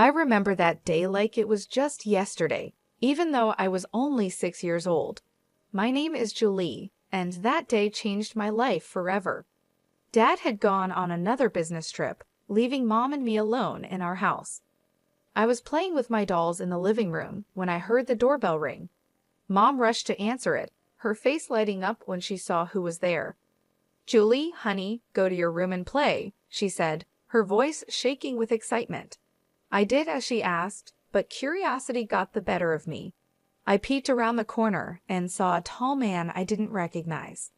I remember that day like it was just yesterday, even though I was only 6 years old. My name is Julie, and that day changed my life forever. Dad had gone on another business trip, leaving Mom and me alone in our house. I was playing with my dolls in the living room when I heard the doorbell ring. Mom rushed to answer it, her face lighting up when she saw who was there. "Julie, honey, go to your room and play," she said, her voice shaking with excitement. I did as she asked, but curiosity got the better of me. I peeked around the corner and saw a tall man I didn't recognize.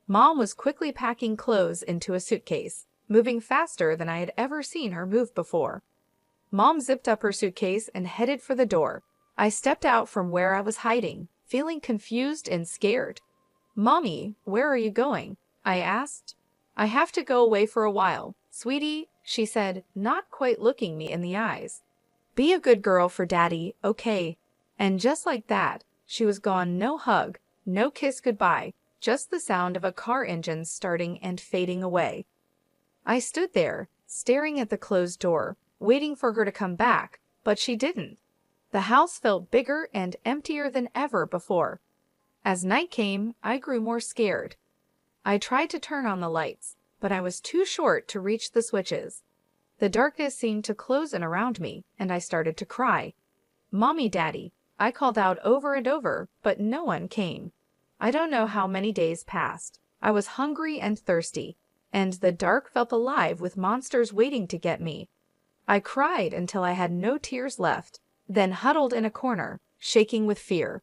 Mom was quickly packing clothes into a suitcase, moving faster than I had ever seen her move before. Mom zipped up her suitcase and headed for the door. I stepped out from where I was hiding, feeling confused and scared. "Mommy, where are you going?" I asked. "I have to go away for a while, sweetie," she said, not quite looking me in the eyes. "Be a good girl for Daddy, okay?" And just like that, she was gone. No hug, no kiss goodbye, just the sound of a car engine starting and fading away. I stood there, staring at the closed door, waiting for her to come back, but she didn't. The house felt bigger and emptier than ever before. As night came, I grew more scared. I tried to turn on the lights, but I was too short to reach the switches. The darkness seemed to close in around me, and I started to cry. "Mommy, Daddy," I called out over and over, but no one came. I don't know how many days passed. I was hungry and thirsty, and the dark felt alive with monsters waiting to get me. I cried until I had no tears left, then huddled in a corner, shaking with fear.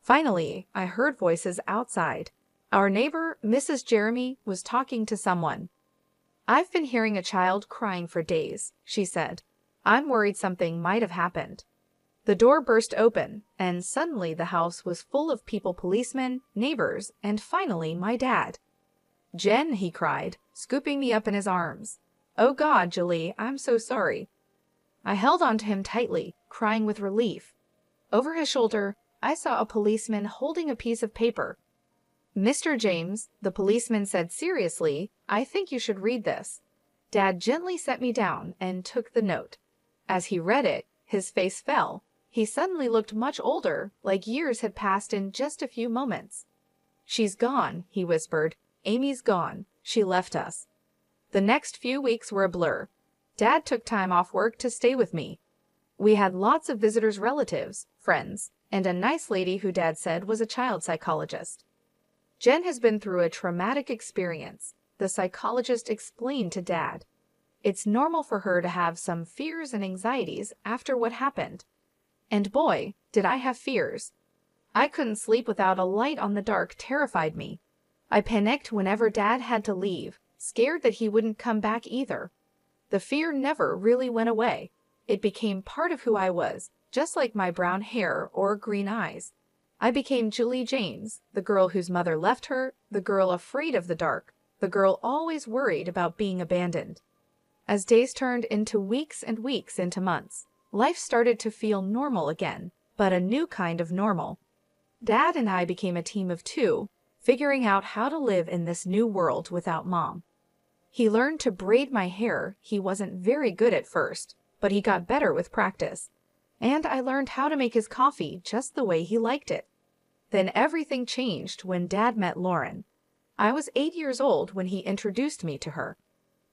Finally, I heard voices outside. Our neighbor, Mrs. Jeremy, was talking to someone. "I've been hearing a child crying for days," she said. "I'm worried something might have happened." The door burst open, and suddenly the house was full of people, policemen, neighbors, and finally my dad. "Jen," he cried, scooping me up in his arms. "Oh God, Julie, I'm so sorry." I held onto him tightly, crying with relief. Over his shoulder, I saw a policeman holding a piece of paper. "Mr. James," the policeman said seriously, "I think you should read this." Dad gently set me down and took the note. As he read it, his face fell. He suddenly looked much older, like years had passed in just a few moments. "She's gone," he whispered. "Amy's gone. She left us." The next few weeks were a blur. Dad took time off work to stay with me. We had lots of visitors, relatives, friends, and a nice lady who Dad said was a child psychologist. "Jen has been through a traumatic experience," the psychologist explained to Dad. "It's normal for her to have some fears and anxieties after what happened." And boy, did I have fears. I couldn't sleep without a light on. The dark terrified me. I panicked whenever Dad had to leave, scared that he wouldn't come back either. The fear never really went away. It became part of who I was, just like my brown hair or green eyes. I became Julie James, the girl whose mother left her, the girl afraid of the dark, the girl always worried about being abandoned. As days turned into weeks and weeks into months, life started to feel normal again, but a new kind of normal. Dad and I became a team of two, figuring out how to live in this new world without Mom. He learned to braid my hair. He wasn't very good at first, but he got better with practice. And I learned how to make his coffee just the way he liked it. Then everything changed when Dad met Lauren. I was 8 years old when he introduced me to her.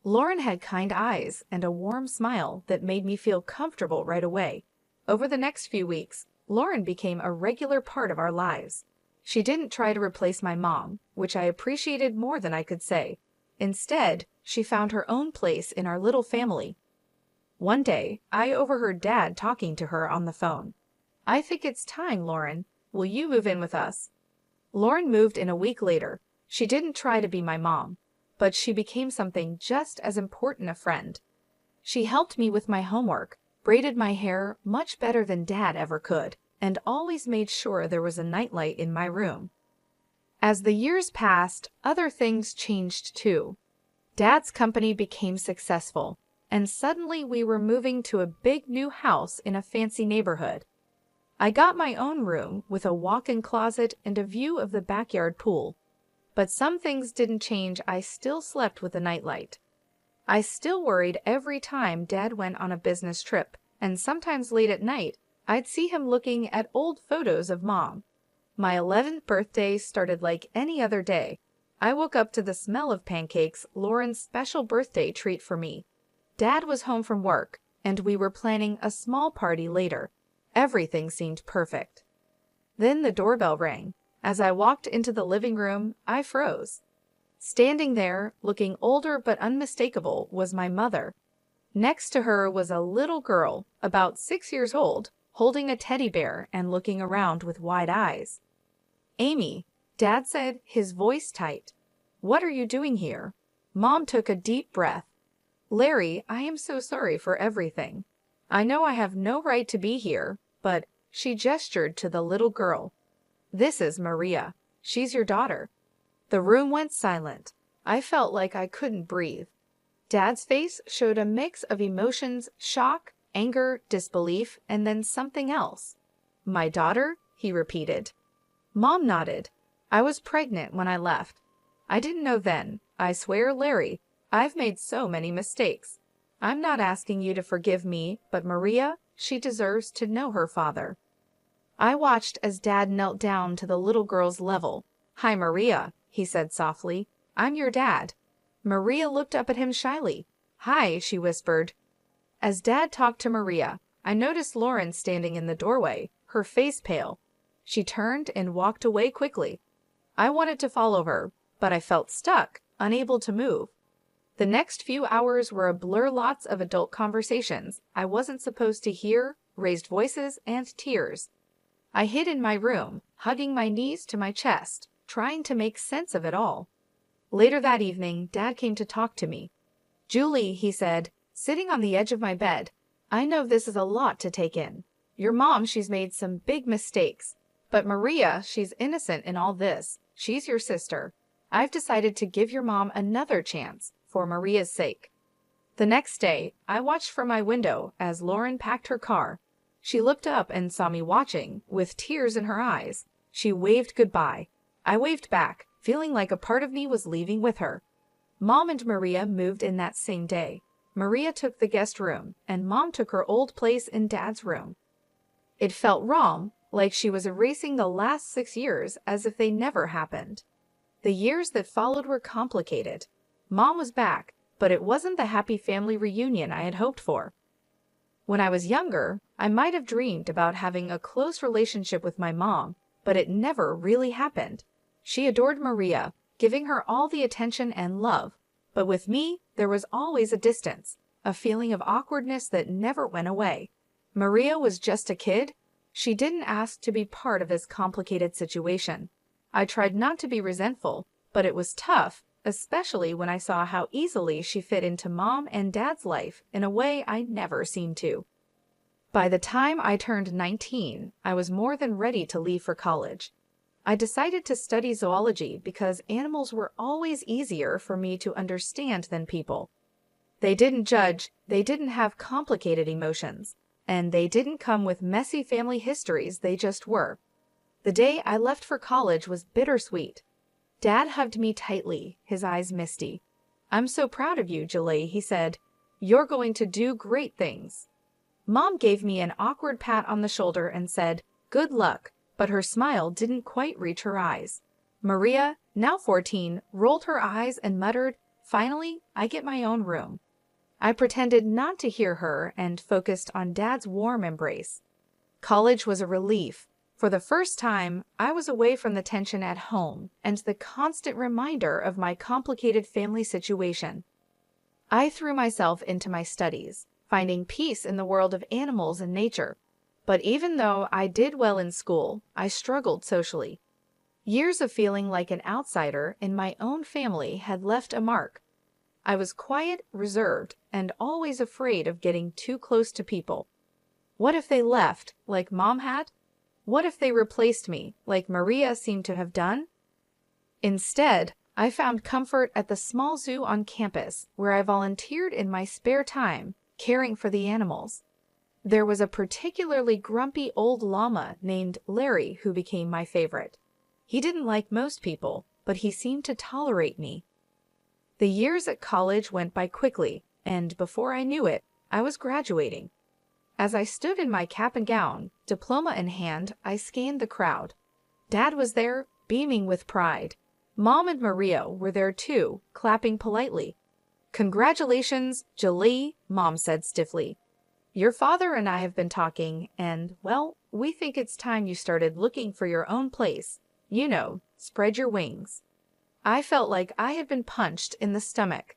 Lauren had kind eyes and a warm smile that made me feel comfortable right away. Over the next few weeks, Lauren became a regular part of our lives. She didn't try to replace my mom, which I appreciated more than I could say. Instead, she found her own place in our little family. One day, I overheard Dad talking to her on the phone. "I think it's time, Lauren. Will you move in with us?" Lauren moved in a week later. She didn't try to be my mom, but she became something just as important, a friend. She helped me with my homework, braided my hair much better than Dad ever could, and always made sure there was a nightlight in my room. As the years passed, other things changed too. Dad's company became successful, and suddenly we were moving to a big new house in a fancy neighborhood. I got my own room with a walk-in closet and a view of the backyard pool. But some things didn't change. I still slept with a nightlight. I still worried every time Dad went on a business trip, and sometimes late at night, I'd see him looking at old photos of Mom. My 11th birthday started like any other day. I woke up to the smell of pancakes, Lauren's special birthday treat for me. Dad was home from work, and we were planning a small party later. Everything seemed perfect. Then the doorbell rang. As I walked into the living room, I froze. Standing there, looking older but unmistakable, was my mother. Next to her was a little girl, about 6 years old, holding a teddy bear and looking around with wide eyes. "Amy," Dad said, his voice tight. "What are you doing here?" Mom took a deep breath. "Larry, I am so sorry for everything. I know I have no right to be here, but," she gestured to the little girl. "This is Maria. She's your daughter." The room went silent. I felt like I couldn't breathe. Dad's face showed a mix of emotions: shock, anger, disbelief, and then something else. "My daughter?" he repeated. Mom nodded. "I was pregnant when I left. I didn't know then. I swear, Larry, I've made so many mistakes. I'm not asking you to forgive me, but Maria, she deserves to know her father." I watched as Dad knelt down to the little girl's level. "Hi, Maria," he said softly. "I'm your dad." Maria looked up at him shyly. "Hi," she whispered. As Dad talked to Maria, I noticed Lauren standing in the doorway, her face pale. She turned and walked away quickly. I wanted to follow her, but I felt stuck, unable to move. The next few hours were a blur, lots of adult conversations I wasn't supposed to hear, raised voices, and tears. I hid in my room, hugging my knees to my chest, trying to make sense of it all. Later that evening, Dad came to talk to me. "Julie," he said, sitting on the edge of my bed, "I know this is a lot to take in. Your mom, she's made some big mistakes. But Maria, she's innocent in all this. She's your sister. I've decided to give your mom another chance, for Maria's sake." The next day, I watched from my window as Lauren packed her car. She looked up and saw me watching, with tears in her eyes. She waved goodbye. I waved back, feeling like a part of me was leaving with her. Mom and Maria moved in that same day. Maria took the guest room, and Mom took her old place in Dad's room. It felt wrong, like she was erasing the last 6 years as if they never happened. The years that followed were complicated. Mom was back, but it wasn't the happy family reunion I had hoped for. When I was younger, I might have dreamed about having a close relationship with my mom, but it never really happened. She adored Maria, giving her all the attention and love. But with me, there was always a distance, a feeling of awkwardness that never went away. Maria was just a kid. She didn't ask to be part of this complicated situation. I tried not to be resentful, but it was tough, especially when I saw how easily she fit into Mom and Dad's life in a way I'd never seen to. By the time I turned 19, I was more than ready to leave for college. I decided to study zoology because animals were always easier for me to understand than people. They didn't judge, they didn't have complicated emotions, and they didn't come with messy family histories, they just were. The day I left for college was bittersweet. Dad hugged me tightly, his eyes misty. "I'm so proud of you, Julie," he said. "You're going to do great things." Mom gave me an awkward pat on the shoulder and said, "Good luck," but her smile didn't quite reach her eyes. Maria, now 14, rolled her eyes and muttered, "Finally, I get my own room." I pretended not to hear her and focused on Dad's warm embrace. College was a relief. For the first time, I was away from the tension at home and the constant reminder of my complicated family situation. I threw myself into my studies, finding peace in the world of animals and nature. But even though I did well in school, I struggled socially. Years of feeling like an outsider in my own family had left a mark. I was quiet, reserved, and always afraid of getting too close to people. What if they left, like Mom had? What if they replaced me, like Maria seemed to have done? Instead, I found comfort at the small zoo on campus, where I volunteered in my spare time, caring for the animals. There was a particularly grumpy old llama named Larry who became my favorite. He didn't like most people, but he seemed to tolerate me. The years at college went by quickly, and before I knew it, I was graduating. As I stood in my cap and gown, diploma in hand, I scanned the crowd. Dad was there, beaming with pride. Mom and Maria were there too, clapping politely. "Congratulations, Julie," Mom said stiffly. "Your father and I have been talking, and, well, we think it's time you started looking for your own place. You know, spread your wings." I felt like I had been punched in the stomach.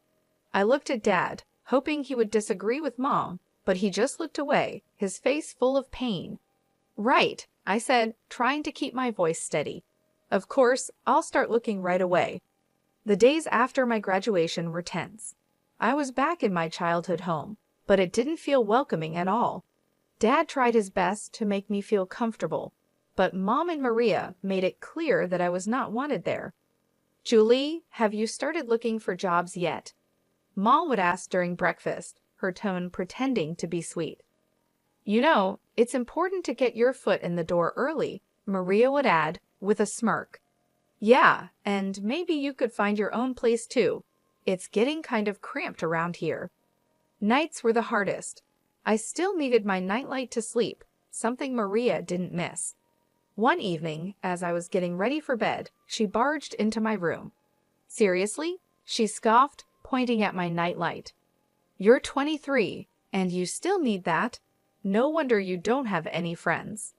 I looked at Dad, hoping he would disagree with Mom, but he just looked away, his face full of pain. "Right," I said, trying to keep my voice steady. "Of course, I'll start looking right away." The days after my graduation were tense. I was back in my childhood home, but it didn't feel welcoming at all. Dad tried his best to make me feel comfortable, but Mom and Maria made it clear that I was not wanted there. "Julie, have you started looking for jobs yet?" Mom would ask during breakfast, her tone pretending to be sweet. "You know, it's important to get your foot in the door early," Maria would add, with a smirk. "Yeah, and maybe you could find your own place too. It's getting kind of cramped around here." Nights were the hardest. I still needed my nightlight to sleep, something Maria didn't miss. One evening, as I was getting ready for bed, she barged into my room. "Seriously?" she scoffed, pointing at my nightlight. "You're 23, and you still need that? No wonder you don't have any friends."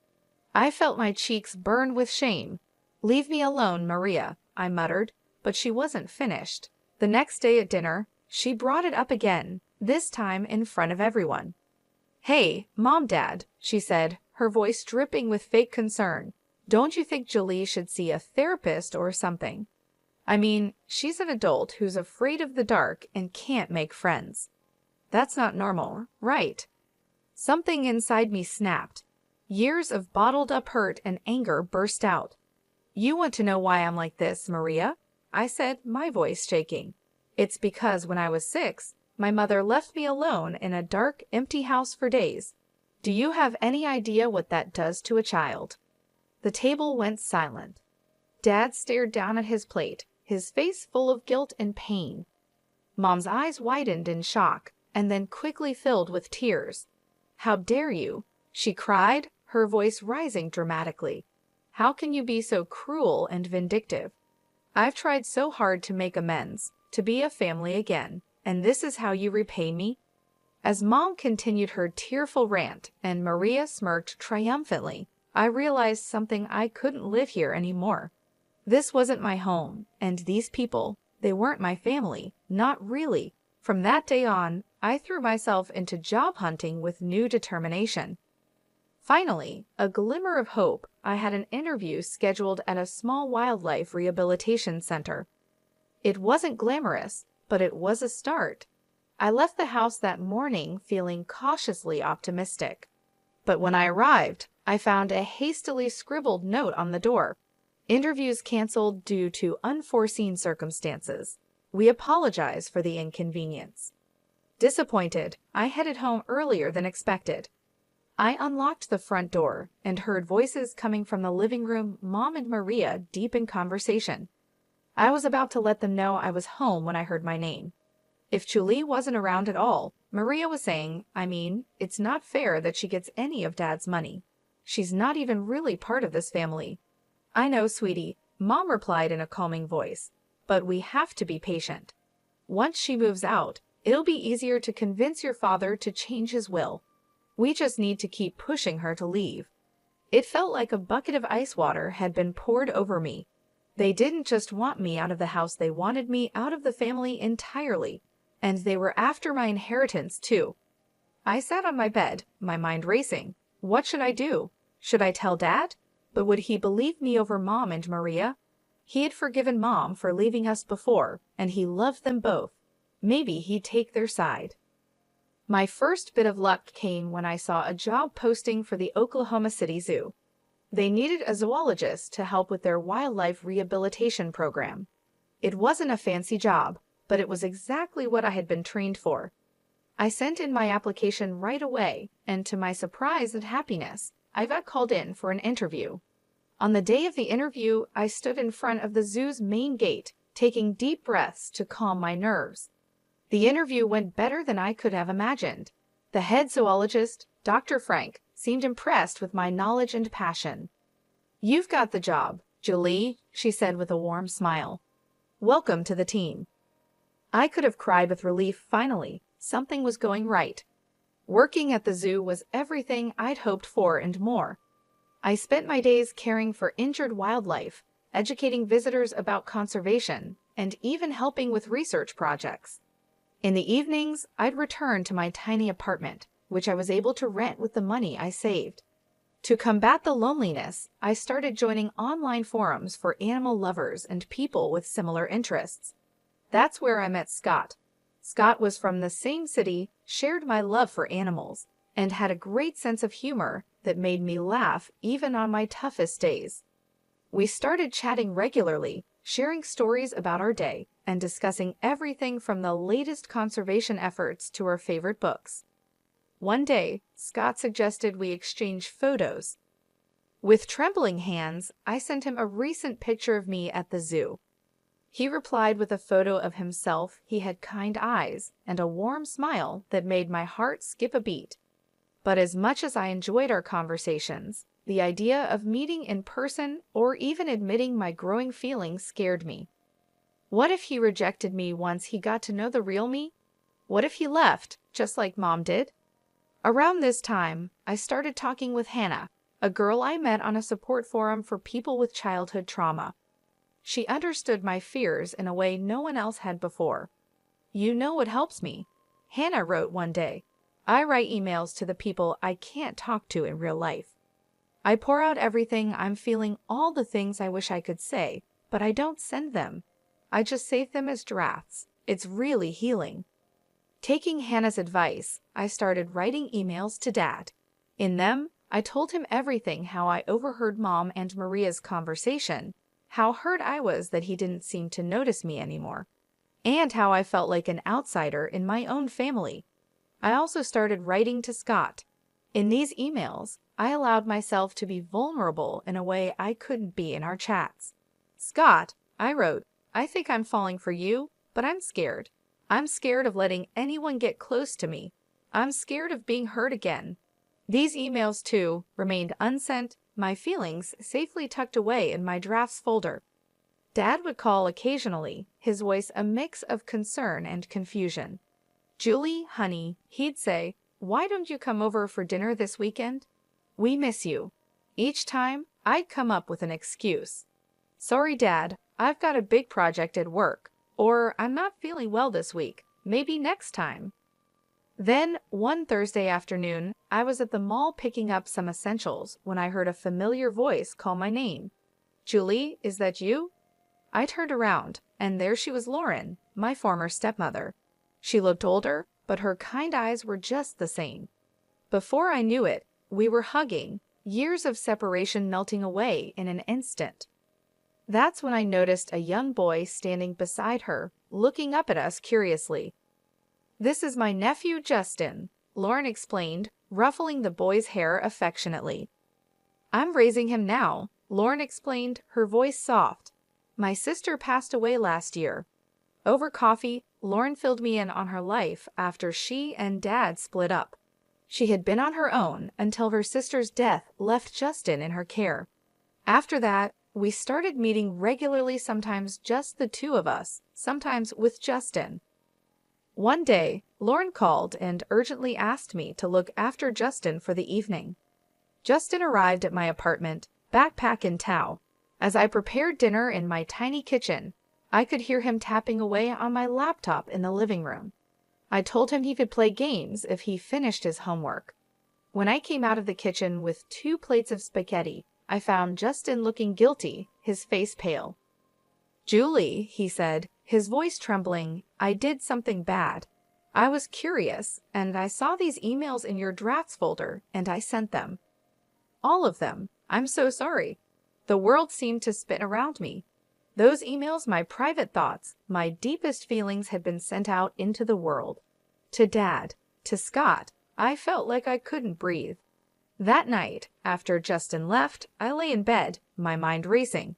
I felt my cheeks burn with shame. "Leave me alone, Maria," I muttered, but she wasn't finished. The next day at dinner, she brought it up again, this time in front of everyone. "Hey, Mom, Dad," she said, her voice dripping with fake concern. "Don't you think Julie should see a therapist or something? I mean, she's an adult who's afraid of the dark and can't make friends. That's not normal, right?" Something inside me snapped. Years of bottled-up hurt and anger burst out. "You want to know why I'm like this, Maria?" I said, my voice shaking. "It's because when I was 6, my mother left me alone in a dark, empty house for days. Do you have any idea what that does to a child?" The table went silent. Dad stared down at his plate, his face full of guilt and pain. Mom's eyes widened in shock, and then quickly filled with tears. "How dare you?" she cried, her voice rising dramatically. "How can you be so cruel and vindictive? I've tried so hard to make amends, to be a family again, and this is how you repay me?" As Mom continued her tearful rant and Maria smirked triumphantly, I realized something: I couldn't live here anymore. This wasn't my home, and these people, they weren't my family, not really. From that day on, I threw myself into job hunting with new determination. Finally, a glimmer of hope, I had an interview scheduled at a small wildlife rehabilitation center. It wasn't glamorous, but it was a start. I left the house that morning feeling cautiously optimistic. But when I arrived, I found a hastily scribbled note on the door. "Interviews canceled due to unforeseen circumstances. We apologize for the inconvenience." Disappointed, I headed home earlier than expected. I unlocked the front door and heard voices coming from the living room, Mom and Maria deep in conversation. I was about to let them know I was home when I heard my name. If Julie wasn't around at all, Maria was saying, I mean, it's not fair that she gets any of Dad's money. She's not even really part of this family. "I know, sweetie," Mom replied in a calming voice, "but we have to be patient. Once she moves out, it'll be easier to convince your father to change his will. We just need to keep pushing her to leave." It felt like a bucket of ice water had been poured over me. They didn't just want me out of the house, they wanted me out of the family entirely. And they were after my inheritance, too. I sat on my bed, my mind racing. What should I do? Should I tell Dad? But would he believe me over Mom and Maria? He had forgiven Mom for leaving us before, and he loved them both. Maybe he'd take their side. My first bit of luck came when I saw a job posting for the Oklahoma City Zoo. They needed a zoologist to help with their wildlife rehabilitation program. It wasn't a fancy job, but it was exactly what I had been trained for. I sent in my application right away, and to my surprise and happiness, I got called in for an interview. On the day of the interview, I stood in front of the zoo's main gate, taking deep breaths to calm my nerves. The interview went better than I could have imagined. The head zoologist, Dr. Frank seemed impressed with my knowledge and passion. "You've got the job, Julie," she said with a warm smile. "Welcome to the team." I could have cried with relief. Finally, something was going right. Working at the zoo was everything I'd hoped for and more. I spent my days caring for injured wildlife, educating visitors about conservation, and even helping with research projects. In the evenings, I'd return to my tiny apartment, which I was able to rent with the money I saved. To combat the loneliness, I started joining online forums for animal lovers and people with similar interests. That's where I met Scott. Scott was from the same city, shared my love for animals, and had a great sense of humor that made me laugh even on my toughest days. We started chatting regularly, sharing stories about our day, and discussing everything from the latest conservation efforts to our favorite books. One day, Scott suggested we exchange photos. With trembling hands, I sent him a recent picture of me at the zoo. He replied with a photo of himself. He had kind eyes and a warm smile that made my heart skip a beat. But as much as I enjoyed our conversations, the idea of meeting in person or even admitting my growing feelings scared me. What if he rejected me once he got to know the real me? What if he left, just like Mom did? Around this time, I started talking with Hannah, a girl I met on a support forum for people with childhood trauma. She understood my fears in a way no one else had before. "You know what helps me," Hannah wrote one day. "I write emails to the people I can't talk to in real life. I pour out everything I'm feeling, all the things I wish I could say, but I don't send them. I just save them as drafts. It's really healing." Taking Hannah's advice, I started writing emails to Dad. In them, I told him everything: how I overheard Mom and Maria's conversation, how hurt I was that he didn't seem to notice me anymore, and how I felt like an outsider in my own family. I also started writing to Scott. In these emails, I allowed myself to be vulnerable in a way I couldn't be in our chats. "Scott," I wrote, "I think I'm falling for you, but I'm scared. I'm scared of letting anyone get close to me. I'm scared of being hurt again." These emails, too, remained unsent, my feelings safely tucked away in my drafts folder. Dad would call occasionally, his voice a mix of concern and confusion. "Julie, honey," he'd say, "why don't you come over for dinner this weekend? We miss you." Each time, I'd come up with an excuse. "Sorry, Dad, I've got a big project at work," or "I'm not feeling well this week, maybe next time." Then, one Thursday afternoon, I was at the mall picking up some essentials when I heard a familiar voice call my name. "Julie, is that you?" I turned around, and there she was, Lauren, my former stepmother. She looked older, but her kind eyes were just the same. Before I knew it, we were hugging, years of separation melting away in an instant. That's when I noticed a young boy standing beside her, looking up at us curiously. "This is my nephew Justin," Lauren explained, ruffling the boy's hair affectionately. "I'm raising him now," Lauren explained, her voice soft. "My sister passed away last year." Over coffee, Lauren filled me in on her life after she and Dad split up. She had been on her own until her sister's death left Justin in her care. After that, we started meeting regularly, sometimes just the two of us, sometimes with Justin. One day, Lauren called and urgently asked me to look after Justin for the evening. Justin arrived at my apartment, backpack in tow. As I prepared dinner in my tiny kitchen, I could hear him tapping away on my laptop in the living room. I told him he could play games if he finished his homework. When I came out of the kitchen with 2 plates of spaghetti, I found Justin looking guilty, his face pale. "Julie," he said, his voice trembling, "I did something bad. I was curious, and I saw these emails in your drafts folder, and I sent them. All of them. I'm so sorry." The world seemed to spin around me. Those emails, my private thoughts, my deepest feelings, had been sent out into the world. To Dad, to Scott, I felt like I couldn't breathe. That night, after Justin left, I lay in bed, my mind racing.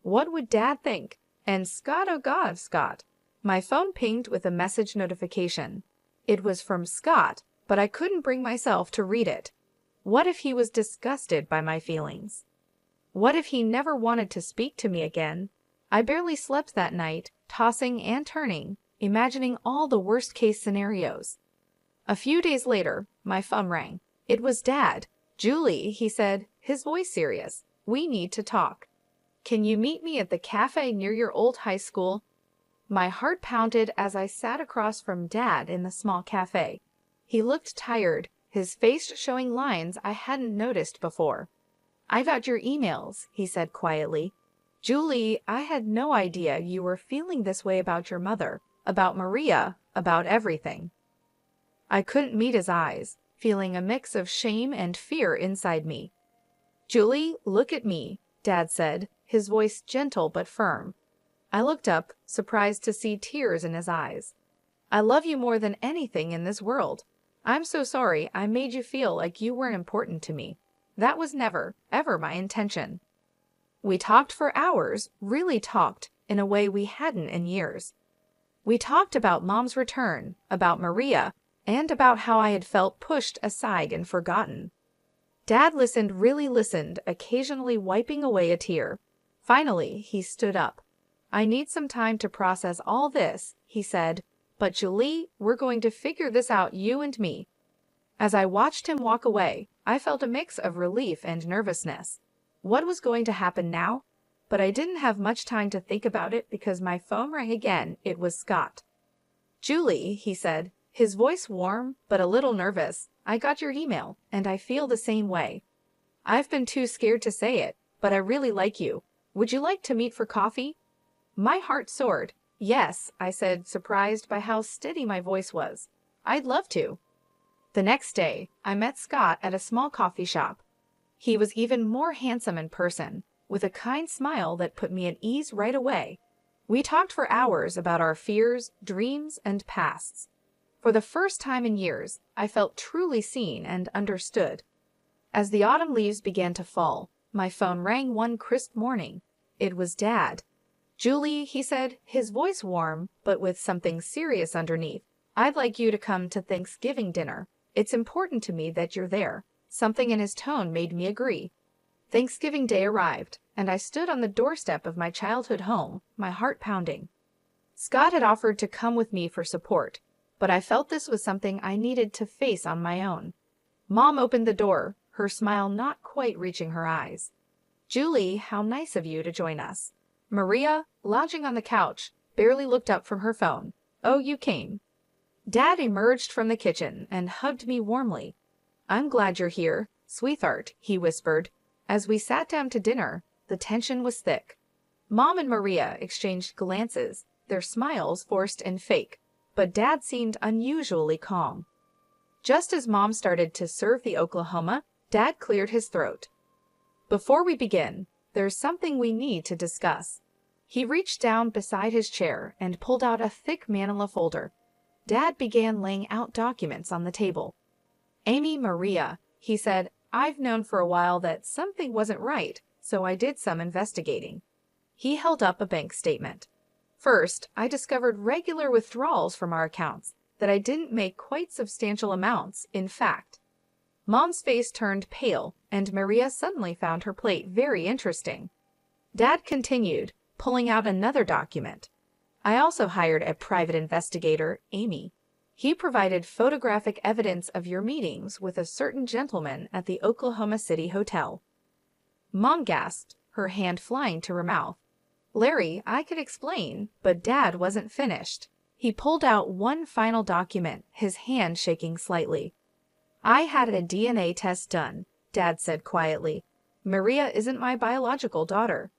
What would Dad think? And Scott, oh God, Scott. My phone pinged with a message notification. It was from Scott, but I couldn't bring myself to read it. What if he was disgusted by my feelings? What if he never wanted to speak to me again? I barely slept that night, tossing and turning, imagining all the worst-case scenarios. A few days later, my phone rang. It was Dad. "Julie," he said, his voice serious. "We need to talk. Can you meet me at the cafe near your old high school?" My heart pounded as I sat across from Dad in the small cafe. He looked tired, his face showing lines I hadn't noticed before. "I got your emails," he said quietly. "Julie, I had no idea you were feeling this way about your mother, about Maria, about everything." I couldn't meet his eyes, feeling a mix of shame and fear inside me. "Julie, look at me," Dad said, his voice gentle but firm. I looked up, surprised to see tears in his eyes. "I love you more than anything in this world. I'm so sorry I made you feel like you weren't important to me. That was never, ever my intention." We talked for hours, really talked, in a way we hadn't in years. We talked about Mom's return, about Maria, and about how I had felt pushed aside and forgotten. Dad really listened, occasionally wiping away a tear. Finally, he stood up. "I need some time to process all this," he said, "but Julie, we're going to figure this out, you and me." As I watched him walk away, I felt a mix of relief and nervousness. What was going to happen now? But I didn't have much time to think about it because my phone rang again. It was Scott. "Julie," he said, his voice warm but a little nervous, "I got your email, and I feel the same way. I've been too scared to say it, but I really like you. Would you like to meet for coffee?" My heart soared. "Yes," I said, surprised by how steady my voice was. "I'd love to." The next day, I met Scott at a small coffee shop. He was even more handsome in person, with a kind smile that put me at ease right away. We talked for hours about our fears, dreams, and pasts. For the first time in years, I felt truly seen and understood. As the autumn leaves began to fall, my phone rang one crisp morning. It was Dad. "Julie," he said, his voice warm, but with something serious underneath, "I'd like you to come to Thanksgiving dinner. It's important to me that you're there." Something in his tone made me agree. Thanksgiving Day arrived, and I stood on the doorstep of my childhood home, my heart pounding. Scott had offered to come with me for support, but I felt this was something I needed to face on my own. Mom opened the door, her smile not quite reaching her eyes. "Julie, how nice of you to join us." Maria, lounging on the couch, barely looked up from her phone. "Oh, you came." Dad emerged from the kitchen and hugged me warmly. "I'm glad you're here, sweetheart," he whispered. As we sat down to dinner, the tension was thick. Mom and Maria exchanged glances, their smiles forced and fake, but Dad seemed unusually calm. Just as Mom started to serve the Oklahoma, Dad cleared his throat. "Before we begin, there's something we need to discuss." He reached down beside his chair and pulled out a thick manila folder. Dad began laying out documents on the table. "Amy, Maria," he said, "I've known for a while that something wasn't right, so I did some investigating." He held up a bank statement. "First, I discovered regular withdrawals from our accounts, that I didn't make quite substantial amounts, in fact." Mom's face turned pale, and Maria suddenly found her plate very interesting. Dad continued, pulling out another document. "I also hired a private investigator, Amy. He provided photographic evidence of your meetings with a certain gentleman at the Oklahoma City Hotel." Mom gasped, her hand flying to her mouth. "Larry, I could explain," but Dad wasn't finished. He pulled out one final document, his hand shaking slightly. "I had a DNA test done," Dad said quietly. "Maria isn't my biological daughter."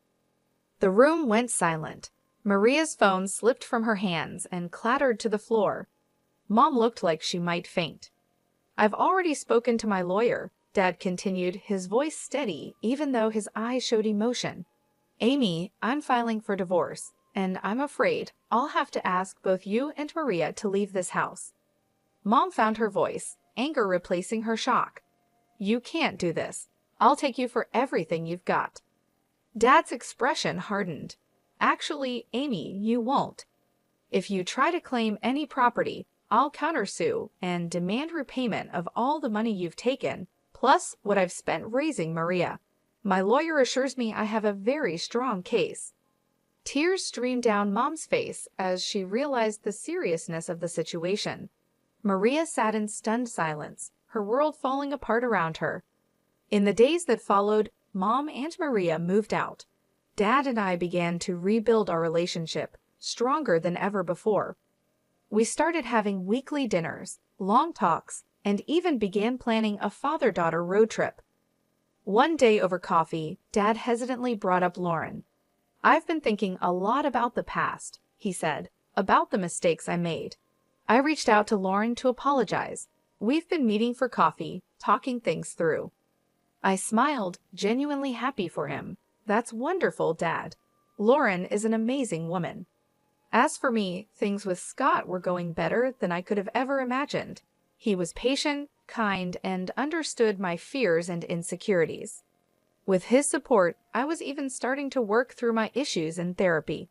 The room went silent. Maria's phone slipped from her hands and clattered to the floor. Mom looked like she might faint. "I've already spoken to my lawyer," Dad continued, his voice steady even though his eyes showed emotion. "Amy, I'm filing for divorce, and I'm afraid I'll have to ask both you and Maria to leave this house." Mom found her voice, anger replacing her shock. "You can't do this. I'll take you for everything you've got." Dad's expression hardened. "Actually, Amy, you won't. If you try to claim any property, I'll countersue and demand repayment of all the money you've taken, plus what I've spent raising Maria. My lawyer assures me I have a very strong case." Tears streamed down Mom's face as she realized the seriousness of the situation. Maria sat in stunned silence, her world falling apart around her. In the days that followed, Mom and Maria moved out. Dad and I began to rebuild our relationship, stronger than ever before. We started having weekly dinners, long talks, and even began planning a father-daughter road trip. One day over coffee, Dad hesitantly brought up Lauren. "I've been thinking a lot about the past," he said, "about the mistakes I made. I reached out to Lauren to apologize. We've been meeting for coffee, talking things through." I smiled, genuinely happy for him. "That's wonderful, Dad. Lauren is an amazing woman." As for me, things with Scott were going better than I could have ever imagined. He was patient, kind, and understood my fears and insecurities. With his support, I was even starting to work through my issues in therapy.